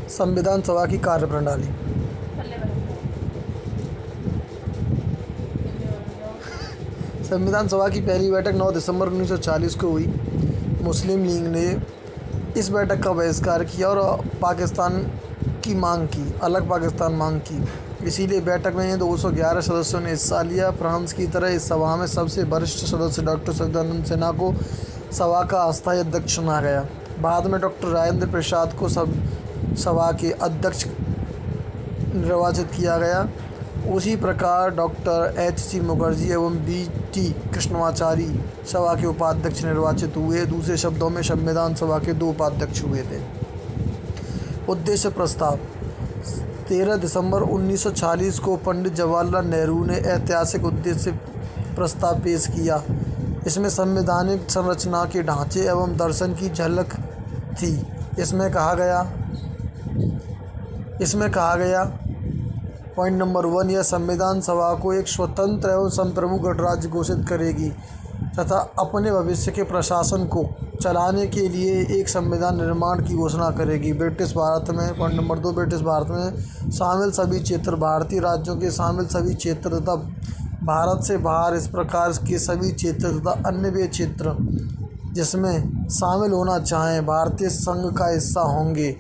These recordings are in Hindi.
संविधान सभा की कार्यप्रणाली। संविधान सभा की पहली बैठक 9 दिसंबर 1940 को हुई। मुस्लिम लीग ने इस बैठक का बहिष्कार किया और पाकिस्तान की मांग की, अलग पाकिस्तान मांग की। इसीलिए बैठक में 211 सदस्यों ने हिस्सा लिया। फ्रांस की तरह इस सभा में सबसे वरिष्ठ सदस्य डॉक्टर सदानंद सिन्हा को सभा का अस्थायी अध्यक्ष चुना गया। बाद में डॉक्टर राजेंद्र प्रसाद को सभा के अध्यक्ष निर्वाचित किया गया। उसी प्रकार डॉक्टर एच.सी. मुखर्जी एवं बी.टी. कृष्णमाचारी सभा के उपाध्यक्ष निर्वाचित हुए। दूसरे शब्दों में संविधान सभा के 2 उपाध्यक्ष हुए थे। उद्देश्य प्रस्ताव। 13 दिसंबर 1940 को पंडित जवाहरलाल नेहरू ने ऐतिहासिक उद्देश्य प्रस्ताव पेश किया। इसमें संवैधानिक संरचना के ढांचे एवं दर्शन की झलक थी। इसमें कहा गया पॉइंट नंबर 1, यह संविधान सभा को एक स्वतंत्र एवं संप्रभु गणराज्य घोषित करेगी तथा अपने भविष्य के प्रशासन को चलाने के लिए एक संविधान निर्माण की घोषणा करेगी। ब्रिटिश भारत में पॉइंट नंबर 2, ब्रिटिश भारत में शामिल सभी क्षेत्र, भारतीय राज्यों के शामिल सभी क्षेत्र तथा भारत से बाहर इस प्रकार के सभी क्षेत्र तथा अन्य वे क्षेत्र जिसमें शामिल होना चाहें भारतीय संघ का हिस्सा होंगे।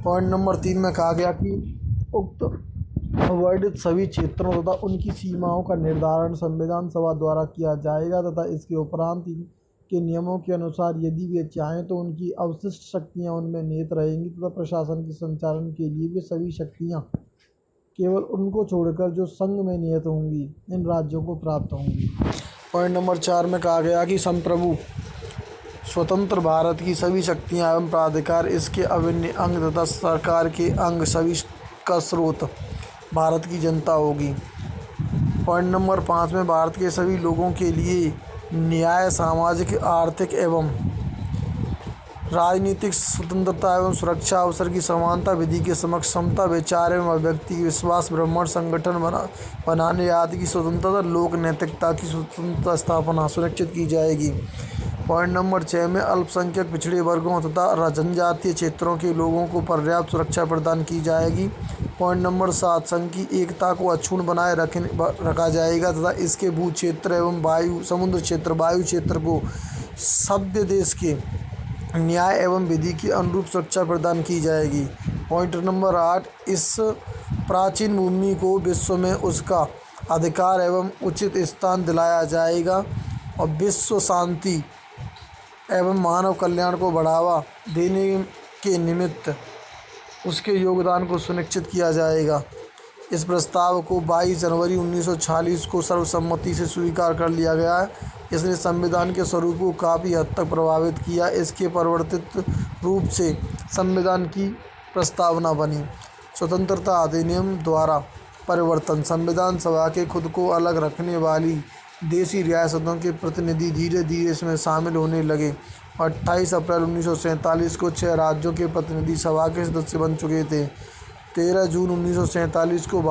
पॉइंट नंबर 3 में कहा गया कि उक्त वर्णित सभी क्षेत्रों तथा उनकी सीमाओं का निर्धारण संविधान सभा द्वारा किया जाएगा तथा इसके उपरांत के नियमों के अनुसार यदि वे चाहें तो उनकी अवशिष्ट शक्तियां उनमें निहित रहेंगी तथा प्रशासन के संचालन के लिए वे सभी शक्तियां केवल उनको छोड़कर जो संघ में निहित होंगी इन राज्यों को प्राप्त होंगी। पॉइंट नंबर 4 में कहा गया कि संप्रभु स्वतंत्र भारत की सभी शक्तियां एवं प्राधिकार इसके अभिन्न अंग तथा सरकार के अंग सभी का स्रोत भारत की जनता होगी। पॉइंट नंबर 5 में भारत के सभी लोगों के लिए न्याय, सामाजिक, आर्थिक एवं राजनीतिक स्वतंत्रता एवं सुरक्षा, अवसर की समानता, विधि के समक्ष समता, विचार एवं अभिव्यक्ति की विश्वास, ब्राह्मण संगठन बनाने आदि की स्वतंत्रता, लोक नैतिकता की स्वतंत्रता स्थापना सुनिश्चित की जाएगी। पॉइंट नंबर 6 में अल्पसंख्यक पिछड़े वर्गों तथा जनजातीय क्षेत्रों के लोगों को पर्याप्त सुरक्षा प्रदान की जाएगी। पॉइंट नंबर 7 संघ की एकता को अक्षुण्ण बनाए रखा जाएगा तथा इसके भू क्षेत्र एवं समुद्र क्षेत्र, वायु क्षेत्र को सभ्य देश के न्याय एवं विधि के अनुरूप सुरक्षा प्रदान की जाएगी। पॉइंट नंबर 8 इस प्राचीन भूमि को विश्व में उसका अधिकार एवं उचित स्थान दिलाया जाएगा और विश्व शांति एवं मानव कल्याण को बढ़ावा देने के निमित्त उसके योगदान को सुनिश्चित किया जाएगा। इस प्रस्ताव को 22 जनवरी 1940 को सर्वसम्मति से स्वीकार कर लिया गया है। इसने संविधान के स्वरूप को काफ़ी हद तक प्रभावित किया। इसके परिवर्तित रूप से संविधान की प्रस्तावना बनी। स्वतंत्रता अधिनियम द्वारा परिवर्तन। संविधान सभा के खुद को अलग रखने वाली देशी रियासतों के प्रतिनिधि धीरे धीरे इसमें शामिल होने लगे। 28 अप्रैल 1947 को 6 राज्यों के प्रतिनिधि सभा के सदस्य बन चुके थे। 13 जून 1947 को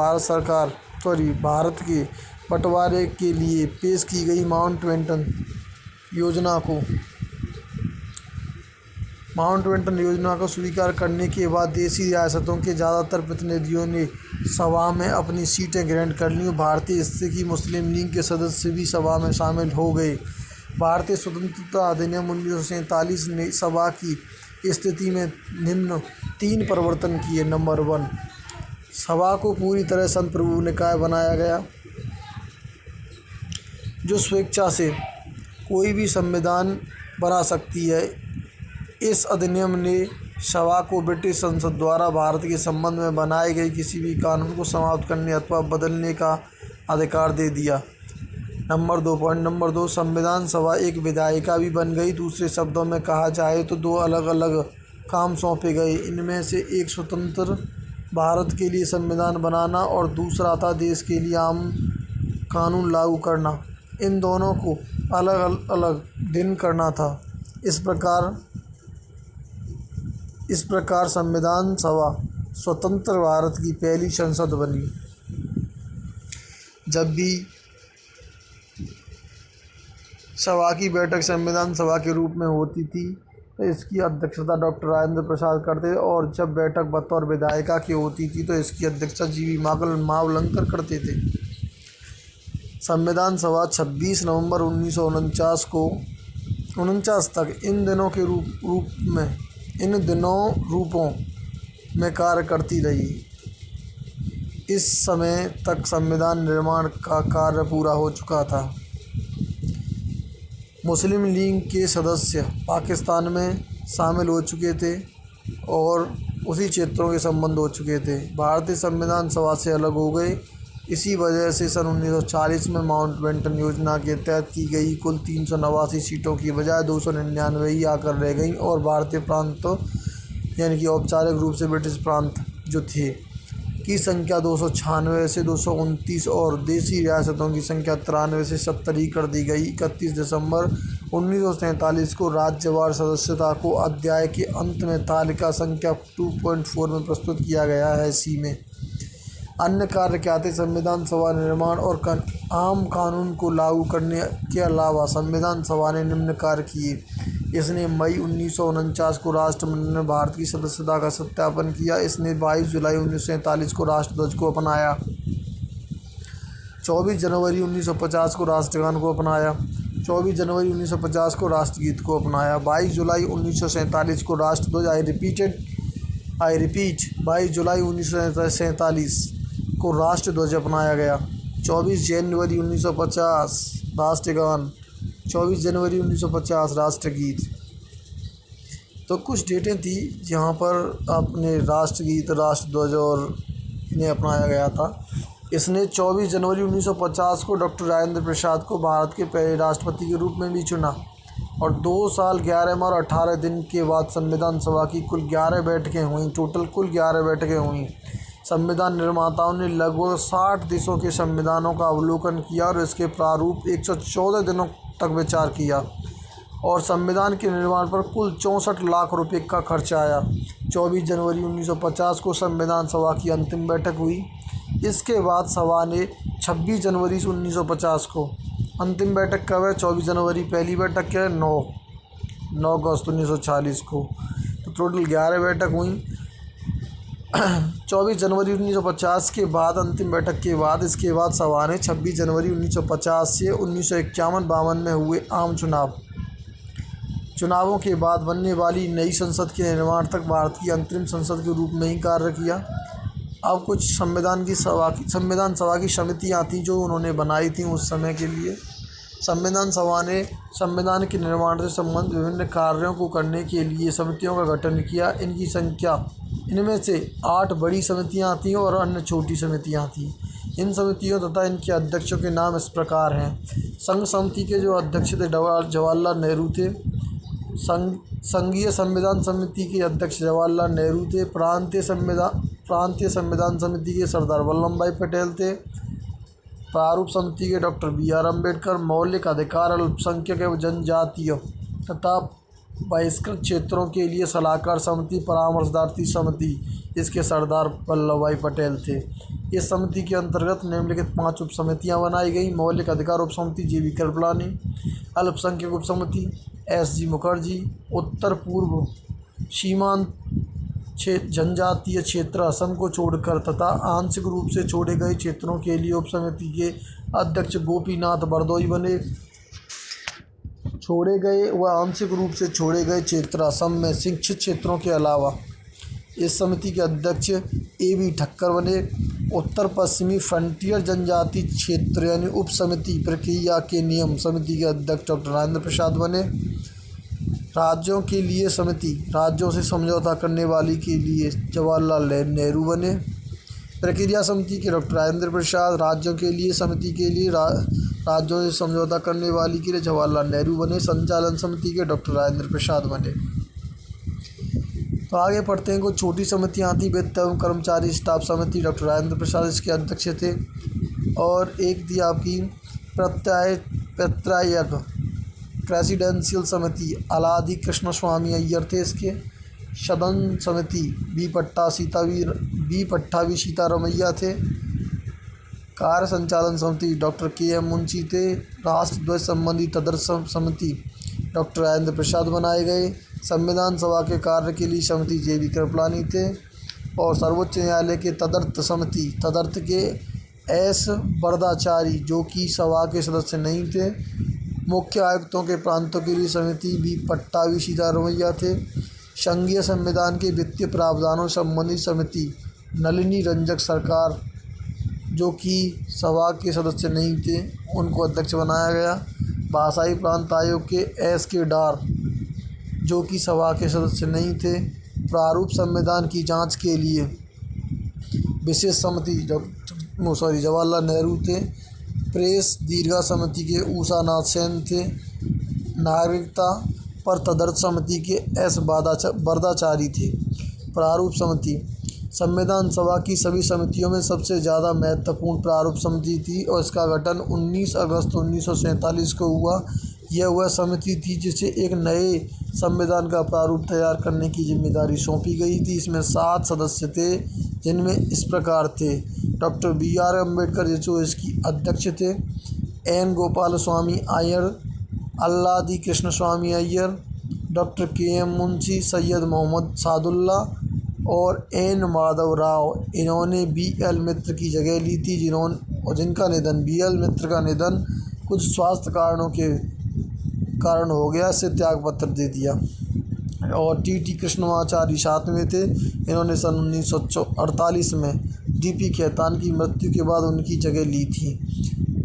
भारत के बंटवारे के लिए पेश की गई माउंटबेटन योजना को स्वीकार करने के बाद देशी रियासतों के ज़्यादातर प्रतिनिधियों ने सभा में अपनी सीटें ग्रहण कर लीं। भारतीय हिस्से की मुस्लिम लीग के सदस्य भी सभा में शामिल हो गए। भारतीय स्वतंत्रता अधिनियम 1947 ने सभा की स्थिति में निम्न 3 परिवर्तन किए। नंबर 1, सभा को पूरी तरह संप्रभु निकाय बनाया गया जो स्वेच्छा से कोई भी संविधान बना सकती है। इस अधिनियम ने सभा को ब्रिटिश संसद द्वारा भारत के संबंध में बनाए गए किसी भी कानून को समाप्त करने अथवा बदलने का अधिकार दे दिया। नंबर 2, पॉइंट नंबर 2, संविधान सभा एक विधायिका भी बन गई। दूसरे शब्दों में कहा जाए तो 2 अलग अलग काम सौंपे गए। इनमें से एक स्वतंत्र भारत के लिए संविधान बनाना और दूसरा था देश के लिए आम कानून लागू करना। इन दोनों को अलग अलग दिन करना था। इस प्रकार संविधान सभा स्वतंत्र भारत की पहली संसद बनी। जब भी सभा की बैठक संविधान सभा के रूप में होती थी इसकी अध्यक्षता डॉक्टर राजेंद्र प्रसाद करते थे, और जब बैठक बतौर विधायिका की होती थी तो इसकी अध्यक्षता जीवी मावलंकर करते थे। संविधान सभा 26 नवंबर 1949 को 49 तक इन रूपों में कार्य करती रही। इस समय तक संविधान निर्माण का कार्य पूरा हो चुका था। मुस्लिम लीग के सदस्य पाकिस्तान में शामिल हो चुके थे और उसी क्षेत्रों के संबंध हो चुके थे। भारतीय संविधान सभा से अलग हो गए। इसी वजह से सन 1940 में माउंटबेटन योजना के तहत की गई कुल 389 सीटों की बजाय 299 ही आकर रह गईं, और भारतीय प्रांतों यानी कि औपचारिक रूप से ब्रिटिश प्रांत जो थे की संख्या 296 से 229 और देसी रियासतों की संख्या 93 से 70 कर दी गई। 31 दिसंबर 1947 को राज्यवार सदस्यता को अध्याय के अंत में तालिका संख्या 2.4 में प्रस्तुत किया गया है। इसी में अन्य कार्य क्या थे? संविधान सभा निर्माण और आम कानून को लागू करने के अलावा संविधान सभा ने निम्न कार्य किए। इसने मई 1949 को राष्ट्रमंडल में भारत की सदस्यता का सत्यापन किया। इसने 22 जुलाई 1947 को राष्ट्रध्वज को अपनाया। 24 जनवरी 1950 को राष्ट्रगान को अपनाया। 24 जनवरी 1950 को राष्ट्रगीत को अपनाया। 22 जुलाई 1947 को राष्ट्रध्वज आई रिपीट 22 जुलाई 1947 को राष्ट्रध्वज अपनाया गया। 24 जनवरी 1950 राष्ट्रगान, 24 जनवरी 1950 राष्ट्रगीत। तो कुछ डेटें थी जहाँ पर अपने राष्ट्रगीत, राष्ट्रध्वज और इन्हें अपनाया गया था। इसने 24 जनवरी 1950 को डॉक्टर राजेंद्र प्रसाद को भारत के पहले राष्ट्रपति के रूप में भी चुना, और 2 साल 11 माह और 18 दिन के बाद संविधान सभा की कुल 11 बैठकें हुईं। टोटल कुल 11 बैठकें हुईं। संविधान निर्माताओं ने लगभग 60 देशों के संविधानों का अवलोकन किया और इसके प्रारूप 114 दिनों तक विचार किया, और संविधान के निर्माण पर कुल 64 लाख रुपए का खर्च आया। 24 जनवरी 1950 को संविधान सभा की अंतिम बैठक हुई। इसके बाद सभा ने 26 जनवरी 1950 को अंतिम बैठक कब है? 24 जनवरी। पहली बैठक क्या है? 9 अगस्त 1946 को। तो टोटल 11 बैठक हुई। 24 जनवरी 1950 के बाद अंतिम बैठक के बाद इसके बाद सभा ने 26 जनवरी 1950 से 1951-52 में हुए आम चुनावों के बाद बनने वाली नई संसद के निर्माण तक भारत की अंतरिम संसद के रूप में ही कार्य किया। अब कुछ संविधान सभा की समितियाँ थीं जो उन्होंने बनाई थी उस समय के लिए। संविधान सभा ने संविधान के निर्माण से संबंधित विभिन्न कार्यों को करने के लिए समितियों का गठन किया। इनकी संख्या, इनमें से 8 बड़ी समितियां थीं और अन्य छोटी समितियां थीं। इन समितियों तथा इनके अध्यक्षों के नाम इस प्रकार हैं। संघ समिति के जो अध्यक्ष थे जवाहरलाल नेहरू थे। संघीय संविधान समिति के अध्यक्ष जवाहरलाल नेहरू थे। प्रांतीय संविधान समिति के सरदार वल्लभ भाई पटेल थे। प्रारूप समिति के डॉक्टर BR अम्बेडकर। मौलिक अधिकार, अल्पसंख्यक एवं जनजातीय तथा बहिष्कृत क्षेत्रों के लिए सलाहकार समिति, परामर्शदात्री समिति, इसके सरदार वल्लभ भाई पटेल थे। इस समिति के अंतर्गत निम्नलिखित 5 उप समितियाँ बनाई गई। मौलिक अधिकार उप समिति JB कृपलानी। अल्पसंख्यक उप समिति SG मुखर्जी। उत्तर पूर्व सीमांत जनजातीय क्षेत्र असम को छोड़कर तथा आंशिक रूप से छोड़े गए क्षेत्रों के लिए उप समिति के अध्यक्ष गोपीनाथ बरदोई बने। छोड़े गए व आंशिक रूप से छोड़े गए क्षेत्र असम में शिक्षित क्षेत्रों के अलावा इस समिति के अध्यक्ष AB ठक्कर बने। उत्तर पश्चिमी फ्रंटियर जनजाति क्षेत्र यानी उप समिति प्रक्रिया के नियम समिति के अध्यक्ष डॉक्टर राजेंद्र प्रसाद बने। राज्यों के लिए समिति, राज्यों से समझौता करने वाली के लिए जवाहरलाल नेहरू बने। प्रक्रिया समिति के डॉक्टर राजेंद्र प्रसाद। राज्यों के लिए समिति के लिए राज्यों से समझौता करने वाली के लिए जवाहरलाल नेहरू बने। संचालन समिति के डॉक्टर राजेंद्र प्रसाद बने। तो आगे पढ़ते हैं। कुछ छोटी समितियाँ थी। वित्त एवं कर्मचारी स्टाफ समिति, डॉक्टर राजेंद्र प्रसाद इसके अध्यक्ष थे। और एक थी आपकी प्रत्यायक प्रेसिडेंशियल समिति, अलादी कृष्ण स्वामी अय्यर थे इसके। सदन समिति बी पट्टाभी सीतारमैया थे। कार्य संचालन समिति डॉक्टर KM मुंशी थे। राष्ट्रध्वज संबंधी तदर्थ समिति डॉक्टर राजेंद्र प्रसाद बनाए गए। संविधान सभा के कार्य के लिए समिति JB कृपलानी थे और सर्वोच्च न्यायालय के तदर्थ के S वरदाचारी जो कि सभा के सदस्य नहीं थे। मुख्य आयुक्तों के प्रांतों के लिए समिति B पट्टाभी सीतारमैया थे। संघीय संविधान के वित्तीय प्रावधानों संबंधी समिति नलिनी रंजक सरकार जो कि सभा के सदस्य नहीं थे, उनको अध्यक्ष बनाया गया। भाषाई प्रांत आयोग के SK डार जो कि सभा के सदस्य नहीं थे। प्रारूप संविधान की जांच के लिए विशेष समिति जवाहरलाल नेहरू थे। प्रेस दीर्घा समिति के उषा नाथ सेन थे। नागरिकता पर तदर्थ समिति के S वरदाचारी थे। प्रारूप समिति संविधान सभा की सभी समितियों में सबसे ज़्यादा महत्वपूर्ण प्रारूप समिति थी और इसका गठन 19 अगस्त 1947 को हुआ। यह वह समिति थी जिसे एक नए संविधान का प्रारूप तैयार करने की जिम्मेदारी सौंपी गई थी। इसमें 7 सदस्य थे जिनमें इस प्रकार थे: डॉक्टर BR अम्बेडकर जो इसकी अध्यक्ष थे, N Gopalaswami Iyer, Alladi Krishnaswami Iyer, doctor KM Munshi, Syed Mohammad Saadulla और N माधव राव। इन्होंने BL मित्र की जगह ली थी जिनका निधन BL मित्र का निधन कुछ स्वास्थ्य कारणों के कारण हो गया, से त्याग पत्र दे दिया। और TT कृष्णमाचारी 7वें थे। इन्होंने सन 1948 में DP खेतान की मृत्यु के बाद उनकी जगह ली थी।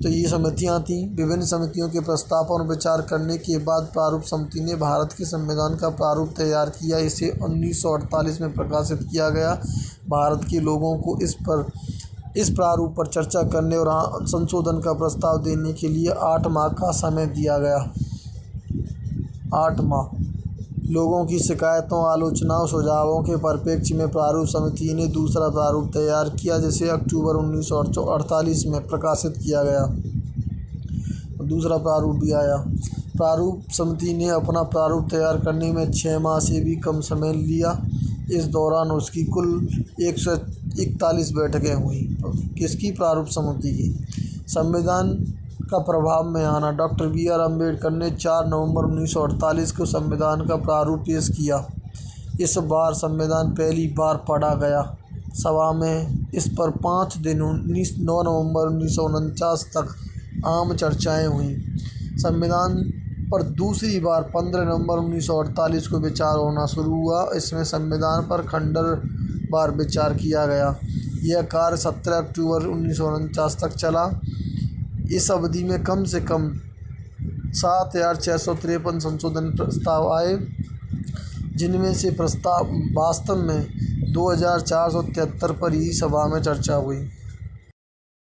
तो ये समितियां थीं। विभिन्न समितियों के प्रस्ताव पर विचार करने के बाद प्रारूप समिति ने भारत के संविधान का प्रारूप तैयार किया। इसे 1948 में प्रकाशित किया गया। भारत के लोगों को इस प्रारूप पर चर्चा करने और संशोधन का प्रस्ताव देने के लिए 8 माह का समय दिया गया। 8 माह। लोगों की शिकायतों, आलोचनाओं, सुझावों के परिप्रेक्ष्य में प्रारूप समिति ने दूसरा प्रारूप तैयार किया जिसे अक्टूबर 1948 में प्रकाशित किया गया। दूसरा प्रारूप भी आया। प्रारूप समिति ने अपना प्रारूप तैयार करने में 6 माह से भी कम समय लिया। इस दौरान उसकी कुल 141 बैठकें हुई। किसकी? प्रारूप समिति की। संविधान का प्रभाव में आना। डॉक्टर BR अम्बेडकर ने 4 नवंबर 1948 को संविधान का प्रारूप पेश किया। इस बार संविधान पहली बार पढ़ा गया। सभा में इस पर 5 दिन 9 नवंबर 1949 तक आम चर्चाएं हुई। संविधान पर दूसरी बार 15 नवंबर 1948 को विचार होना शुरू हुआ। इसमें संविधान पर खंडरवार विचार किया गया। यह कार्य 17 अक्टूबर 1949 तक चला। इस अवधि में कम से कम 7,653 संशोधन प्रस्ताव आए, जिनमें से प्रस्ताव वास्तव में 2,473 पर ही सभा में चर्चा हुई।